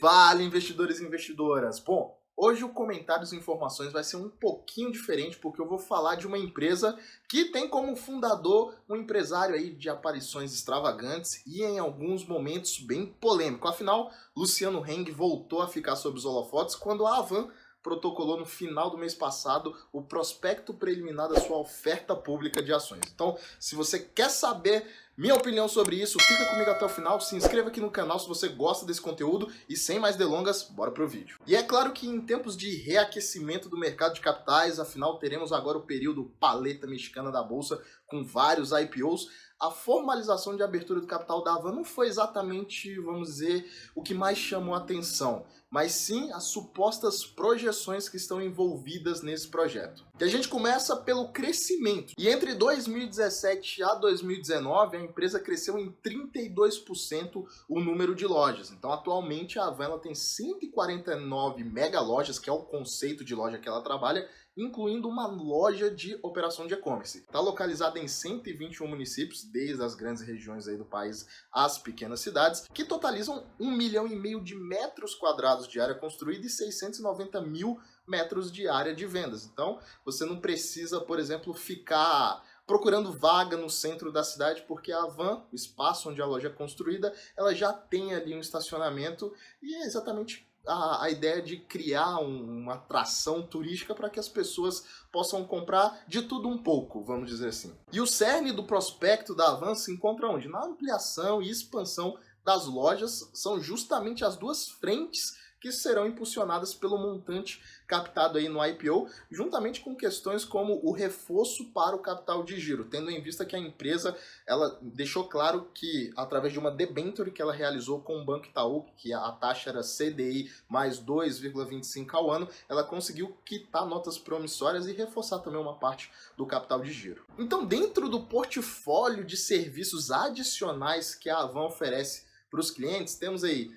Fala, investidores e investidoras! Bom, hoje o Comentários e Informações vai ser um pouquinho diferente porque eu vou falar de uma empresa que tem como fundador um empresário aí de aparições extravagantes e em alguns momentos bem polêmico. Afinal, Luciano Heng voltou a ficar sob os holofotes quando a Avan protocolou no final do mês passado o prospecto preliminar da sua oferta pública de ações. Então, se você quer saber minha opinião sobre isso, fica comigo até o final, se inscreva aqui no canal se você gosta desse conteúdo e sem mais delongas, bora pro vídeo. E é claro que em tempos de reaquecimento do mercado de capitais, afinal teremos agora o período paleta mexicana da bolsa com vários IPOs, a formalização de abertura do capital da Avan não foi exatamente, vamos dizer, o que mais chamou a atenção, mas sim as supostas projeções que estão envolvidas nesse projeto. E a gente começa pelo crescimento. E entre 2017 a 2019, a empresa cresceu em 32% o número de lojas. Então, atualmente, a Avan tem 149 mega lojas, que é o conceito de loja que ela trabalha, incluindo uma loja de operação de e-commerce. Está localizada em 121 municípios, desde as grandes regiões aí do país às pequenas cidades, que totalizam 1,5 milhão de metros quadrados de área construída e 690 mil metros de área de vendas. Então, você não precisa, por exemplo, ficar procurando vaga no centro da cidade, porque a Avan, o espaço onde a loja é construída, ela já tem ali um estacionamento e é exatamente a ideia de criar uma atração turística para que as pessoas possam comprar de tudo um pouco, vamos dizer assim. E o cerne do prospecto da Avan se encontra onde? Na ampliação e expansão das lojas, são justamente as duas frentes que serão impulsionadas pelo montante captado aí no IPO, juntamente com questões como o reforço para o capital de giro, tendo em vista que a empresa ela deixou claro que, através de uma debenture que ela realizou com o Banco Itaú, que a taxa era CDI mais 2,25 ao ano, ela conseguiu quitar notas promissórias e reforçar também uma parte do capital de giro. Então, dentro do portfólio de serviços adicionais que a Avan oferece para os clientes, temos aí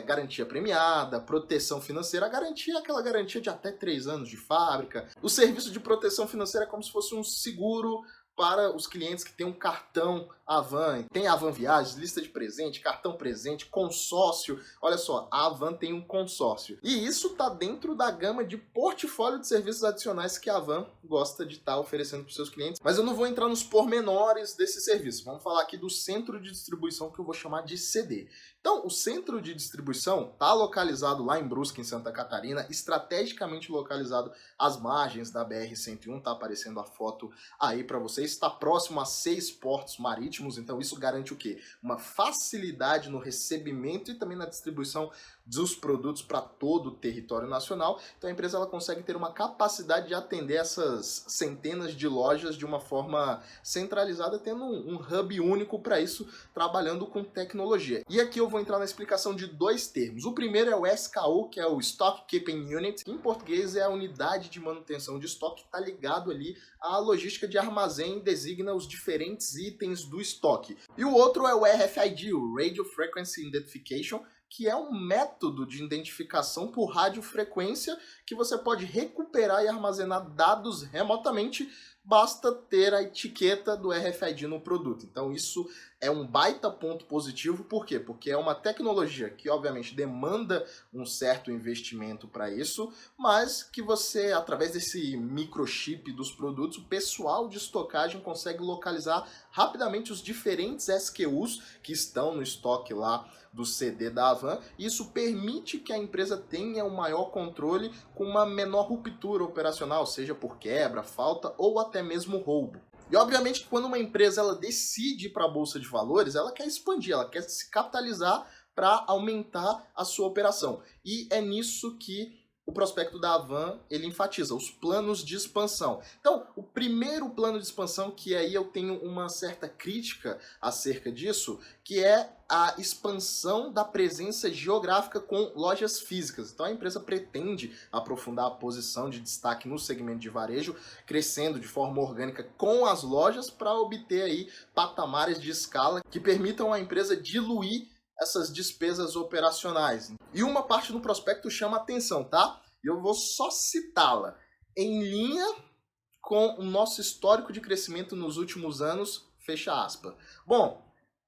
garantia premiada, proteção financeira. A garantia é aquela garantia de até 3 anos de fábrica. O serviço de proteção financeira é como se fosse um seguro para os clientes que têm um cartão Avan. Tem Avan Viagens, lista de presente, cartão presente, consórcio. Olha só, a Avan tem um consórcio. E isso está dentro da gama de portfólio de serviços adicionais que a Avan gosta de estar oferecendo para os seus clientes. Mas eu não vou entrar nos pormenores desse serviço. Vamos falar aqui do centro de distribuição, que eu vou chamar de CD. Então, o centro de distribuição está localizado lá em Brusque, em Santa Catarina, estrategicamente localizado às margens da BR-101. Está aparecendo a foto aí para vocês. Está próximo a 6 portos marítimos, então isso garante o quê? Uma facilidade no recebimento e também na distribuição dos produtos para todo o território nacional. Então a empresa ela consegue ter uma capacidade de atender essas centenas de lojas de uma forma centralizada, tendo um hub único para isso, trabalhando com tecnologia. E aqui eu vou entrar na explicação de 2 termos. O primeiro é o SKU, que é o Stock Keeping Unit, que em português é a unidade de manutenção de estoque, que está ligado ali à logística de armazém, designa os diferentes itens do estoque. E o outro é o RFID, o Radio Frequency Identification, que é um método de identificação por radiofrequência que você pode recuperar e armazenar dados remotamente, basta ter a etiqueta do RFID no produto. Então isso é um baita ponto positivo, por quê? Porque é uma tecnologia que obviamente demanda um certo investimento para isso, mas que você, através desse microchip dos produtos, o pessoal de estocagem consegue localizar rapidamente os diferentes SKUs que estão no estoque lá do CD da Avan. Isso permite que a empresa tenha um maior controle com uma menor ruptura operacional, seja por quebra, falta ou até mesmo roubo. E obviamente que quando uma empresa ela decide ir para a bolsa de valores, ela quer expandir, ela quer se capitalizar para aumentar a sua operação. E é nisso que o prospecto da Avan ele enfatiza, os planos de expansão. Então, o primeiro plano de expansão, que aí eu tenho uma certa crítica acerca disso, que é a expansão da presença geográfica com lojas físicas. Então a empresa pretende aprofundar a posição de destaque no segmento de varejo, crescendo de forma orgânica com as lojas para obter aí patamares de escala que permitam à empresa diluir essas despesas operacionais. E uma parte do prospecto chama atenção, tá? E eu vou só citá-la. Em linha com o nosso histórico de crescimento nos últimos anos, fecha aspas. Bom,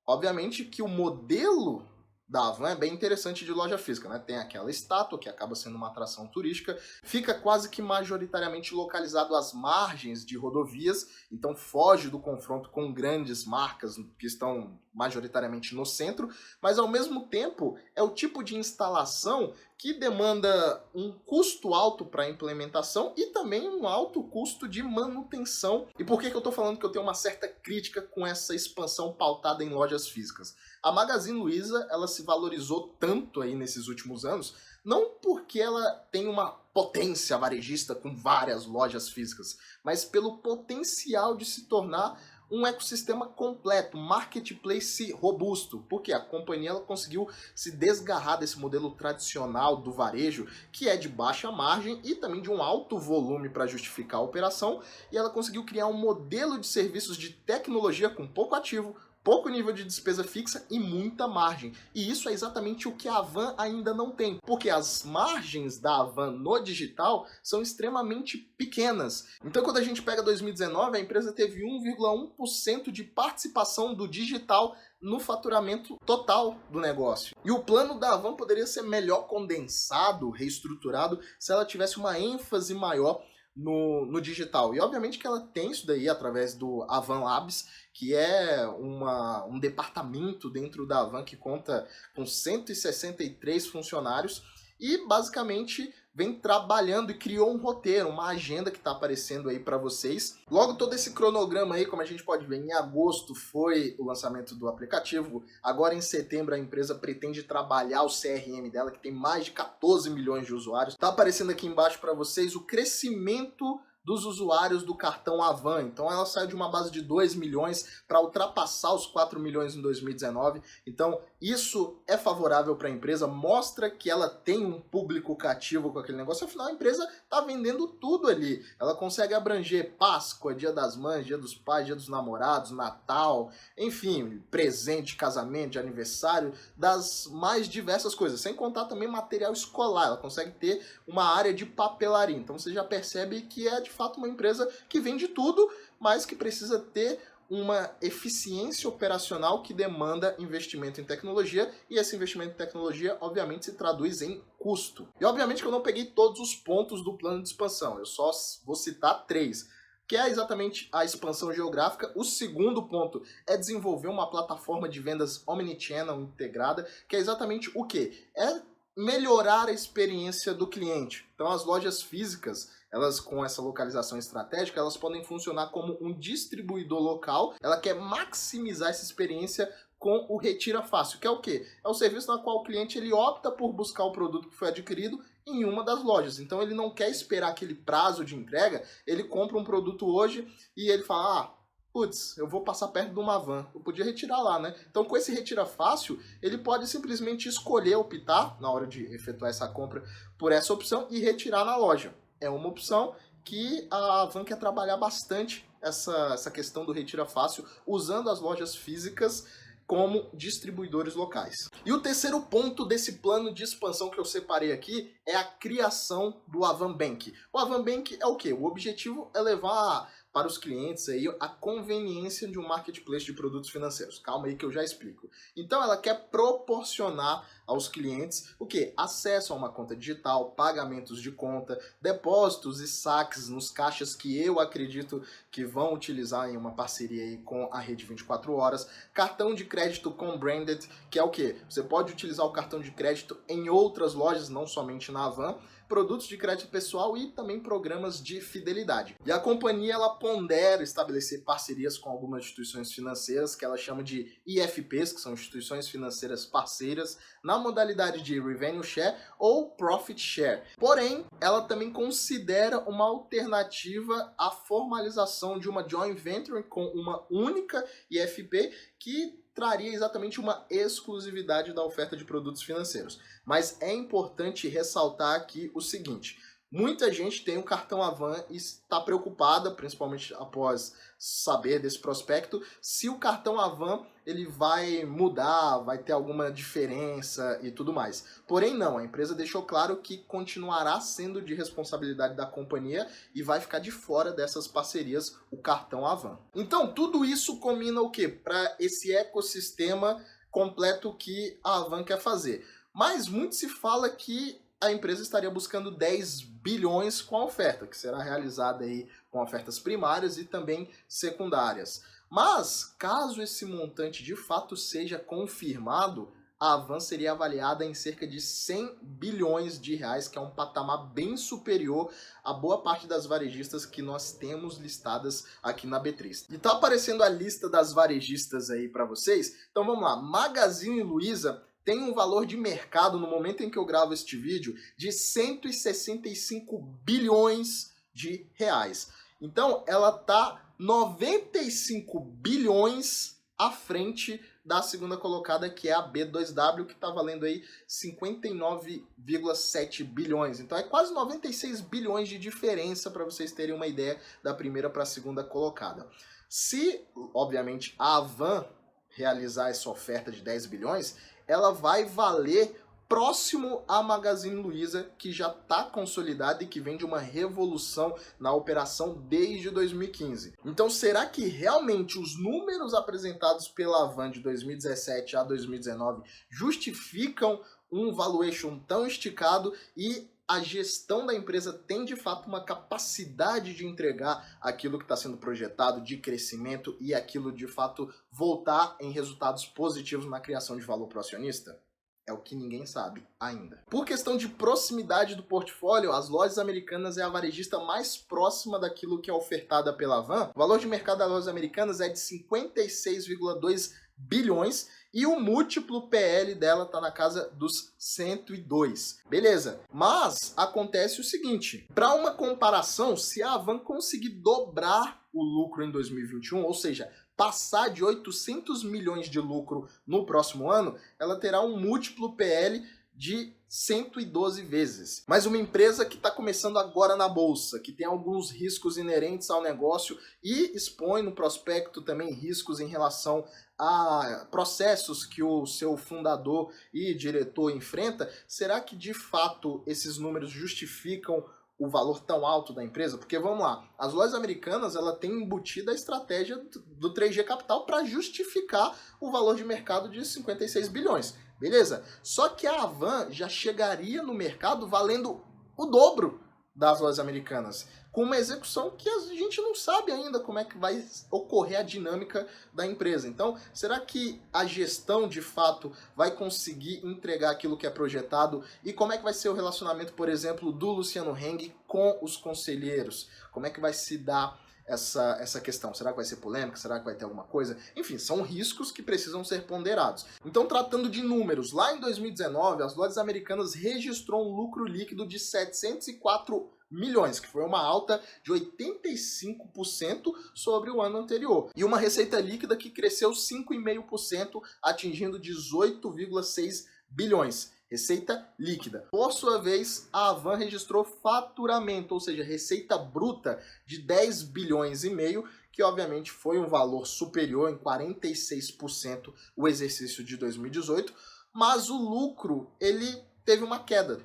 obviamente que o modelo da Havan é bem interessante de loja física, né? Tem aquela estátua que acaba sendo uma atração turística, fica quase que majoritariamente localizado às margens de rodovias, então foge do confronto com grandes marcas que estão majoritariamente no centro, mas ao mesmo tempo é o tipo de instalação que demanda um custo alto para a implementação e também um alto custo de manutenção. E por que eu estou falando que eu tenho uma certa crítica com essa expansão pautada em lojas físicas? A Magazine Luiza, ela se valorizou tanto aí nesses últimos anos, não porque ela tem uma potência varejista com várias lojas físicas, mas pelo potencial de se tornar um ecossistema completo, marketplace robusto, porque a companhia ela conseguiu se desgarrar desse modelo tradicional do varejo, que é de baixa margem e também de um alto volume para justificar a operação, e ela conseguiu criar um modelo de serviços de tecnologia com pouco ativo, pouco nível de despesa fixa e muita margem. E isso é exatamente o que a Havan ainda não tem, porque as margens da Havan no digital são extremamente pequenas. Então, quando a gente pega 2019, a empresa teve 1,1% de participação do digital no faturamento total do negócio. E o plano da Havan poderia ser melhor condensado, reestruturado, se ela tivesse uma ênfase maior no digital. E obviamente que ela tem isso daí através do Havan Labs, que é um departamento dentro da Havan que conta com 163 funcionários e basicamente vem trabalhando e criou um roteiro, uma agenda que está aparecendo aí para vocês. Logo, todo esse cronograma aí, como a gente pode ver, em agosto foi o lançamento do aplicativo. Agora, em setembro, a empresa pretende trabalhar o CRM dela, que tem mais de 14 milhões de usuários. Está aparecendo aqui embaixo para vocês o crescimento dos usuários do cartão Havan. Então ela saiu de uma base de 2 milhões para ultrapassar os 4 milhões em 2019. Então isso é favorável para a empresa, mostra que ela tem um público cativo com aquele negócio, afinal a empresa está vendendo tudo ali. Ela consegue abranger Páscoa, Dia das Mães, Dia dos Pais, Dia dos Namorados, Natal, enfim, presente de casamento, de aniversário, das mais diversas coisas, sem contar também material escolar. Ela consegue ter uma área de papelaria, então você já percebe que é de fato uma empresa que vende tudo, mas que precisa ter uma eficiência operacional que demanda investimento em tecnologia, e esse investimento em tecnologia obviamente se traduz em custo. E obviamente que eu não peguei todos os pontos do plano de expansão, eu só vou citar 3, que é exatamente a expansão geográfica. O segundo ponto é desenvolver uma plataforma de vendas omnichannel integrada, que é exatamente o quê? É melhorar a experiência do cliente. Então as lojas físicas, elas com essa localização estratégica, elas podem funcionar como um distribuidor local. Ela quer maximizar essa experiência com o Retira Fácil, que é o quê? É o serviço na qual o cliente ele opta por buscar o produto que foi adquirido em uma das lojas. Então ele não quer esperar aquele prazo de entrega, ele compra um produto hoje e ele fala, putz, eu vou passar perto de uma van, eu podia retirar lá, né? Então com esse Retira Fácil, ele pode simplesmente escolher, optar, na hora de efetuar essa compra, por essa opção e retirar na loja. É uma opção que a Havan quer trabalhar bastante essa questão do Retira Fácil, usando as lojas físicas como distribuidores locais. E o terceiro ponto desse plano de expansão que eu separei aqui é a criação do Havan Bank. O Havan Bank é o quê? O objetivo é levar para os clientes aí a conveniência de um marketplace de produtos financeiros. Calma aí que eu já explico. Então ela quer proporcionar aos clientes o quê? Acesso a uma conta digital, pagamentos de conta, depósitos e saques nos caixas que eu acredito que vão utilizar em uma parceria aí com a Rede 24 Horas, cartão de crédito com branded, que é o quê? Você pode utilizar o cartão de crédito em outras lojas, não somente na Havan, produtos de crédito pessoal e também programas de fidelidade. E a companhia ela pondera estabelecer parcerias com algumas instituições financeiras que ela chama de IFPs, que são instituições financeiras parceiras, na modalidade de Revenue Share ou Profit Share. Porém, ela também considera uma alternativa à formalização de uma joint venture com uma única IFP que traria exatamente uma exclusividade da oferta de produtos financeiros. Mas é importante ressaltar aqui o seguinte: muita gente tem um cartão Havan e está preocupada, principalmente após saber desse prospecto, se o cartão Havan ele vai mudar, vai ter alguma diferença e tudo mais. Porém não, a empresa deixou claro que continuará sendo de responsabilidade da companhia e vai ficar de fora dessas parcerias o cartão Havan. Então tudo isso combina o quê? Para esse ecossistema completo que a Havan quer fazer. Mas muito se fala que a empresa estaria buscando 10 bilhões com a oferta, que será realizada aí com ofertas primárias e também secundárias. Mas, caso esse montante de fato seja confirmado, a Havan seria avaliada em cerca de 100 bilhões de reais, que é um patamar bem superior a boa parte das varejistas que nós temos listadas aqui na B3. E tá aparecendo a lista das varejistas aí para vocês? Então vamos lá, Magazine Luiza tem um valor de mercado, no momento em que eu gravo este vídeo, de 165 bilhões de reais. Então, ela tá 95 bilhões à frente da segunda colocada, que é a B2W, que está valendo aí 59,7 bilhões. Então, é quase 96 bilhões de diferença, para vocês terem uma ideia, da primeira para a segunda colocada. Se, obviamente, a Havan realizar essa oferta de 10 bilhões, ela vai valer próximo à Magazine Luiza, que já está consolidada e que vem de uma revolução na operação desde 2015. Então, será que realmente os números apresentados pela Havan de 2017 a 2019 justificam um valuation tão esticado e a gestão da empresa tem de fato uma capacidade de entregar aquilo que está sendo projetado de crescimento e aquilo de fato voltar em resultados positivos na criação de valor para o acionista? É o que ninguém sabe ainda. Por questão de proximidade do portfólio, as Lojas Americanas é a varejista mais próxima daquilo que é ofertada pela Havan. O valor de mercado das Lojas Americanas é de 56,2 bilhões e o múltiplo PL dela está na casa dos 102. Beleza, mas acontece o seguinte, para uma comparação, se a Havan conseguir dobrar o lucro em 2021, ou seja, passar de 800 milhões de lucro no próximo ano, ela terá um múltiplo PL de 112 vezes. Mas uma empresa que está começando agora na bolsa, que tem alguns riscos inerentes ao negócio e expõe no prospecto também riscos em relação a processos que o seu fundador e diretor enfrenta, será que de fato esses números justificam o valor tão alto da empresa? Porque vamos lá, as Lojas Americanas ela tem embutida a estratégia do 3G Capital para justificar o valor de mercado de 56 bilhões. Beleza? Só que a Havan já chegaria no mercado valendo o dobro das Lojas Americanas, com uma execução que a gente não sabe ainda como é que vai ocorrer a dinâmica da empresa. Então, será que a gestão, de fato, vai conseguir entregar aquilo que é projetado? E como é que vai ser o relacionamento, por exemplo, do Luciano Heng com os conselheiros? Como é que vai se dar essa questão? Será que vai ser polêmica? Será que vai ter alguma coisa? Enfim, são riscos que precisam ser ponderados. Então, tratando de números, lá em 2019, as Lojas Americanas registrou um lucro líquido de 704 milhões, que foi uma alta de 85% sobre o ano anterior. E uma receita líquida que cresceu 5,5%, atingindo 18,6 bilhões. Receita líquida. Por sua vez, a Havan registrou faturamento, ou seja, receita bruta de 10 bilhões e meio, que obviamente foi um valor superior em 46% o exercício de 2018, mas o lucro ele teve uma queda.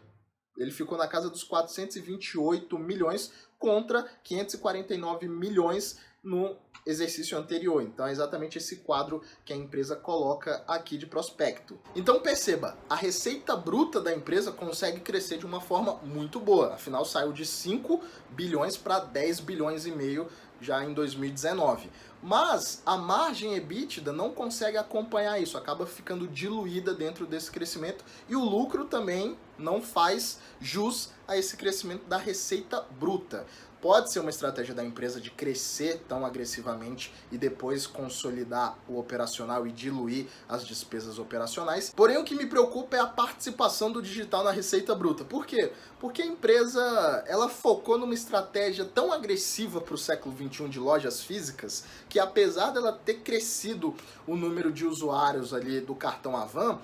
Ele ficou na casa dos 428 milhões contra 549 milhões no exercício anterior. Então é exatamente esse quadro que a empresa coloca aqui de prospecto. Então perceba, a receita bruta da empresa consegue crescer de uma forma muito boa. Afinal, saiu de 5 bilhões para 10 bilhões e meio já em 2019. Mas a margem EBITDA não consegue acompanhar isso, acaba ficando diluída dentro desse crescimento e o lucro também não faz jus a esse crescimento da receita bruta. Pode ser uma estratégia da empresa de crescer tão agressivamente e depois consolidar o operacional e diluir as despesas operacionais. Porém, o que me preocupa é a participação do digital na receita bruta. Por quê? Porque a empresa ela focou numa estratégia tão agressiva para o século XXI de lojas físicas que, apesar dela ter crescido o número de usuários ali do cartão Havan,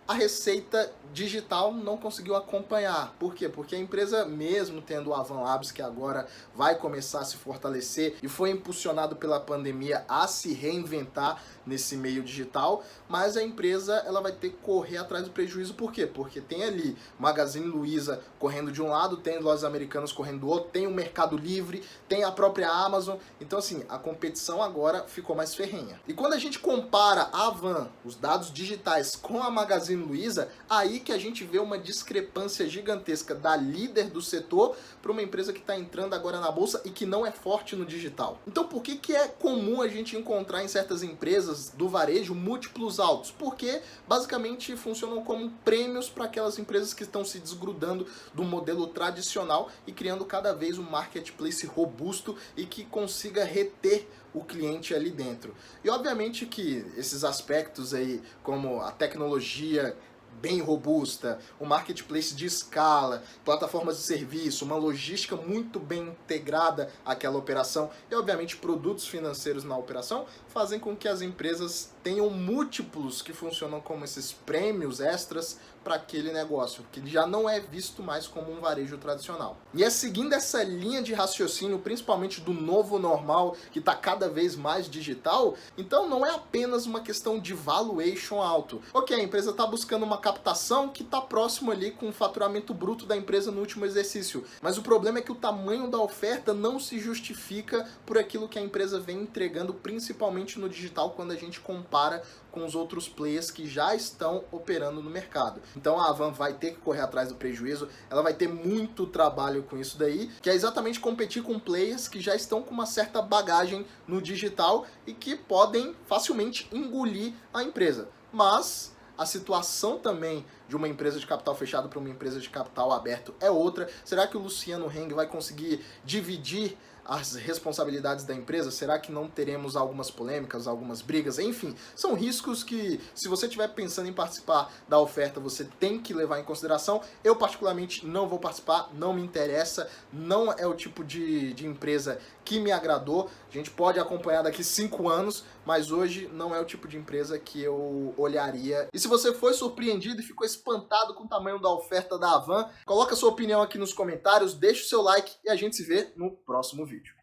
a receita digital não conseguiu acompanhar. Por quê? Porque a empresa, mesmo tendo o Avan Labs, que agora vai começar a se fortalecer e foi impulsionado pela pandemia a se reinventar nesse meio digital, mas a empresa ela vai ter que correr atrás do prejuízo. Por quê? Porque tem ali Magazine Luiza correndo de um lado, tem Lojas Americanas correndo do outro, tem o Mercado Livre, tem a própria Amazon. Então assim, a competição agora ficou mais ferrenha. E quando a gente compara a Avan, os dados digitais, com a Magazine Luiza, aí que a gente vê uma discrepância gigantesca da líder do setor para uma empresa que está entrando agora na bolsa e que não é forte no digital. Então por que é comum a gente encontrar em certas empresas do varejo múltiplos altos? Porque basicamente funcionam como prêmios para aquelas empresas que estão se desgrudando do modelo tradicional e criando cada vez um marketplace robusto e que consiga reter o cliente ali dentro. E obviamente que esses aspectos aí, como a tecnologia bem robusta, um marketplace de escala, plataformas de serviço, uma logística muito bem integrada àquela operação e, obviamente, produtos financeiros na operação, fazem com que as empresas tenham múltiplos que funcionam como esses prêmios extras para aquele negócio, que já não é visto mais como um varejo tradicional. E é seguindo essa linha de raciocínio, principalmente do novo normal, que está cada vez mais digital, então não é apenas uma questão de valuation alto. Ok, a empresa está buscando uma captação que está próximo ali com o faturamento bruto da empresa no último exercício, mas o problema é que o tamanho da oferta não se justifica por aquilo que a empresa vem entregando, principalmente no digital, quando a gente compara com os outros players que já estão operando no mercado. Então a Avan vai ter que correr atrás do prejuízo, ela vai ter muito trabalho com isso daí, que é exatamente competir com players que já estão com uma certa bagagem no digital e que podem facilmente engolir a empresa. Mas a situação também de uma empresa de capital fechado para uma empresa de capital aberto é outra. Será que o Luciano Heng vai conseguir dividir as responsabilidades da empresa? Será que não teremos algumas polêmicas, algumas brigas? Enfim, são riscos que, se você estiver pensando em participar da oferta, você tem que levar em consideração. Eu, particularmente, não vou participar, não me interessa, não é o tipo de empresa que me agradou. A gente pode acompanhar daqui 5 anos, mas hoje não é o tipo de empresa que eu olharia. E se você foi surpreendido e ficou espantado com o tamanho da oferta da Avan, coloca a sua opinião aqui nos comentários, deixa o seu like e a gente se vê no próximo vídeo.